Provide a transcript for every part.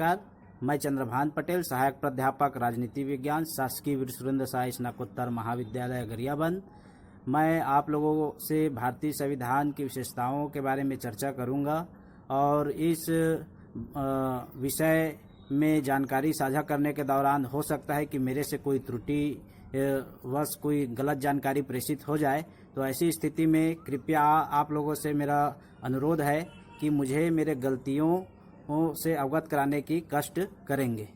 नमस्कार, मैं चंद्रभान पटेल, सहायक प्राध्यापक राजनीति विज्ञान, शासकीय वीर सुरेंद्र शाही स्नातकोत्तर महाविद्यालय गरियाबंद। मैं आप लोगों से भारतीय संविधान की विशेषताओं के बारे में चर्चा करूंगा और इस विषय में जानकारी साझा करने के दौरान हो सकता है कि मेरे से कोई त्रुटि वश कोई गलत जानकारी प्रेषित हो जाए। तो ऐसी स्थिति में कृपया आप लोगों से मेरा अनुरोध है कि मुझे मेरे गलतियों से अवगत कराने की कष्ट करेंगे।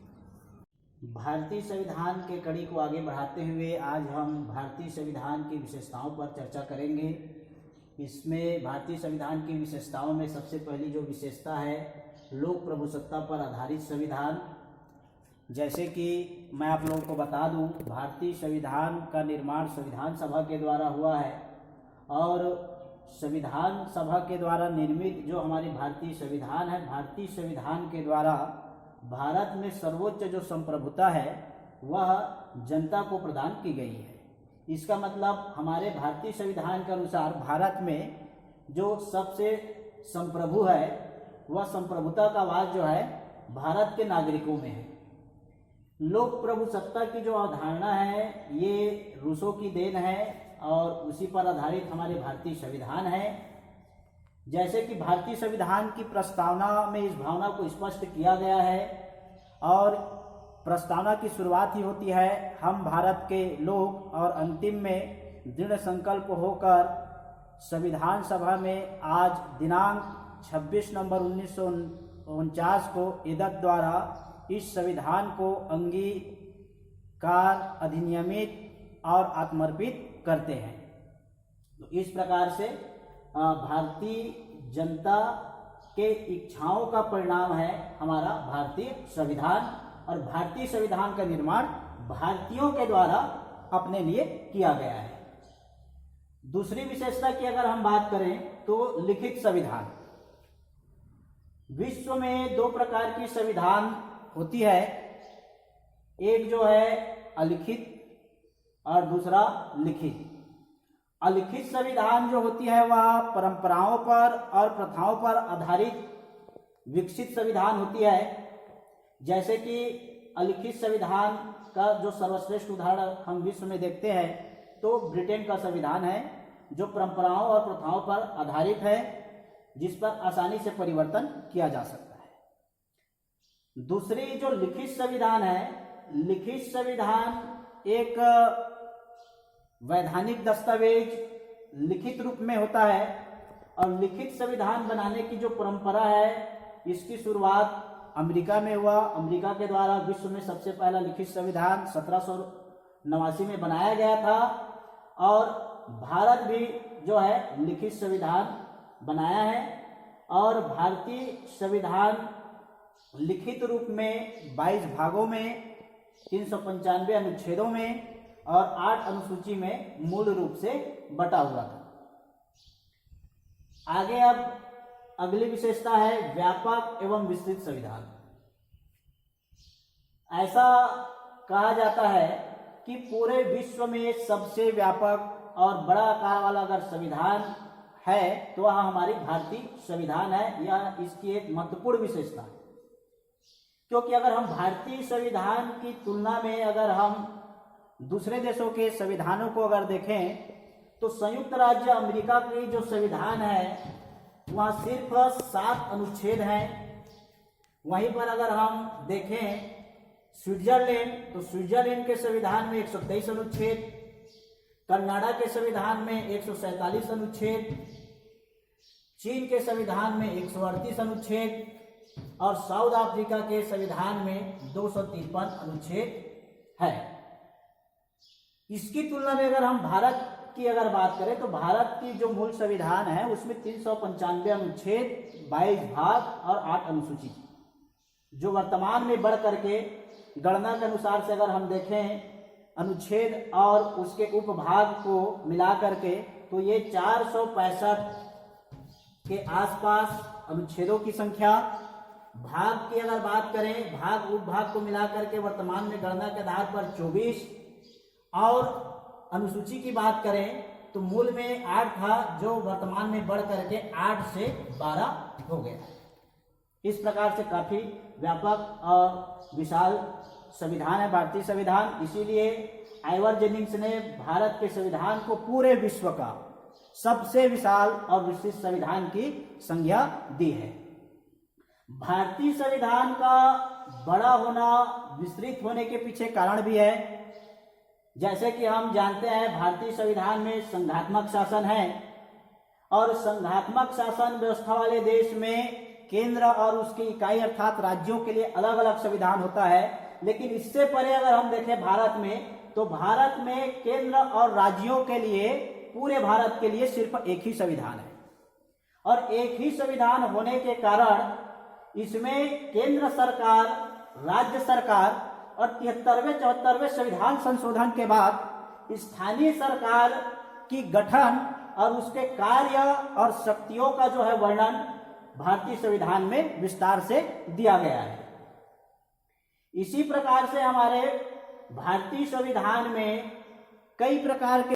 भारतीय संविधान के कड़ी को आगे बढ़ाते हुए आज हम भारतीय संविधान की विशेषताओं पर चर्चा करेंगे। इसमें भारतीय संविधान की विशेषताओं में सबसे पहली जो विशेषता है, लोक प्रभुसत्ता पर आधारित संविधान। जैसे कि मैं आप लोगों को बता दूं, भारतीय संविधान का निर्माण संविधान सभा के द्वारा हुआ है और संविधान सभा के द्वारा निर्मित जो हमारी भारतीय संविधान है, भारतीय संविधान के द्वारा भारत में सर्वोच्च जो संप्रभुता है वह जनता को प्रदान की गई है। इसका मतलब हमारे भारतीय संविधान के अनुसार भारत में जो सबसे संप्रभु है वह संप्रभुता का वास जो है भारत के नागरिकों में है। लोक प्रभुसत्ता की जो अवधारणा है ये रूसों की देन है और उसी पर आधारित हमारे भारतीय संविधान है। जैसे कि भारतीय संविधान की प्रस्तावना में इस भावना को स्पष्ट किया गया है और प्रस्तावना की शुरुआत ही होती है, हम भारत के लोग, और अंतिम में दृढ़ संकल्प होकर संविधान सभा में आज दिनांक 26 नवंबर 1949 को एदक द्वारा इस संविधान को अंगीकार, अधिनियमित और आत्मर्पित करते हैं। तो इस प्रकार से भारतीय जनता के इच्छाओं का परिणाम है हमारा भारतीय संविधान और भारतीय संविधान का निर्माण भारतीयों के द्वारा अपने लिए किया गया है। दूसरी विशेषता की अगर हम बात करें तो लिखित संविधान। विश्व में दो प्रकार की संविधान होती है, एक जो है अलिखित और दूसरा लिखित। अलिखित संविधान जो होती है वह परंपराओं पर और प्रथाओं पर आधारित विकसित संविधान होती है। जैसे कि अलिखित संविधान का जो सर्वश्रेष्ठ उदाहरण हम विश्व में देखते हैं तो ब्रिटेन का संविधान है, जो परंपराओं और प्रथाओं पर आधारित है, जिस पर आसानी से परिवर्तन किया जा सकता है। दूसरी जो लिखित संविधान है, लिखित संविधान एक वैधानिक दस्तावेज लिखित रूप में होता है और लिखित संविधान बनाने की जो परंपरा है इसकी शुरुआत अमेरिका में हुआ। अमेरिका के द्वारा विश्व में सबसे पहला लिखित संविधान 1789 में बनाया गया था और भारत भी जो है लिखित संविधान बनाया है और भारतीय संविधान लिखित रूप में 22 भागों में 395 अनुच्छेदों में और 8 अनुसूची में मूल रूप से बटा हुआ था। आगे अब अगली विशेषता है व्यापक एवं विस्तृत संविधान। ऐसा कहा जाता है कि पूरे विश्व में सबसे व्यापक और बड़ा आकार वाला अगर संविधान है तो वह हमारी भारतीय संविधान है। यह इसकी एक महत्वपूर्ण विशेषता है, क्योंकि अगर हम भारतीय संविधान की तुलना में अगर हम दूसरे देशों के संविधानों को अगर देखें तो संयुक्त राज्य अमेरिका की जो संविधान है वहाँ सिर्फ 7 अनुच्छेद हैं। वहीं पर अगर हम देखें स्विट्जरलैंड तो स्विट्जरलैंड के संविधान में 123 अनुच्छेद, कनाडा के संविधान में 147 अनुच्छेद, चीन के संविधान में 138 अनुच्छेद और साउथ अफ्रीका के संविधान में 253 अनुच्छेद है। इसकी तुलना में अगर हम भारत की अगर बात करें तो भारत की जो मूल संविधान है उसमें 395 अनुच्छेद, 22 भाग और 8 अनुसूची, जो वर्तमान में बढ़ करके गणना के अनुसार से अगर हम देखें अनुच्छेद और उसके उपभाग को मिला करके तो ये 465 के आसपास अनुच्छेदों की संख्या। भाग की अगर बात करें, भाग उपभाग को मिला करके वर्तमान में गणना के आधार पर 24 और अनुसूची की बात करें तो मूल में 8 था, जो वर्तमान में बढ़ करके 8 से 12 हो गया। इस प्रकार से काफी व्यापक और विशाल संविधान है भारतीय संविधान। इसीलिए आइवर जेनिंग्स ने भारत के संविधान को पूरे विश्व का सबसे विशाल और विशिष्ट संविधान की संज्ञा दी है। भारतीय संविधान का बड़ा होना, विस्तृत होने के पीछे कारण भी है। जैसे कि हम जानते हैं भारतीय संविधान में संघात्मक शासन है और संघात्मक शासन व्यवस्था वाले देश में केंद्र और उसकी इकाई अर्थात राज्यों के लिए अलग अलग संविधान होता है। लेकिन इससे परे अगर हम देखें भारत में, तो भारत में केंद्र और राज्यों के लिए, पूरे भारत के लिए सिर्फ एक ही संविधान है और एक ही संविधान होने के कारण इसमें केंद्र सरकार, राज्य सरकार और 73वें संविधान संशोधन के बाद स्थानीय सरकार की गठन और उसके कार्य और शक्तियों का जो है वर्णन भारतीय संविधान में विस्तार से दिया गया है। इसी प्रकार से हमारे भारतीय संविधान में कई प्रकार के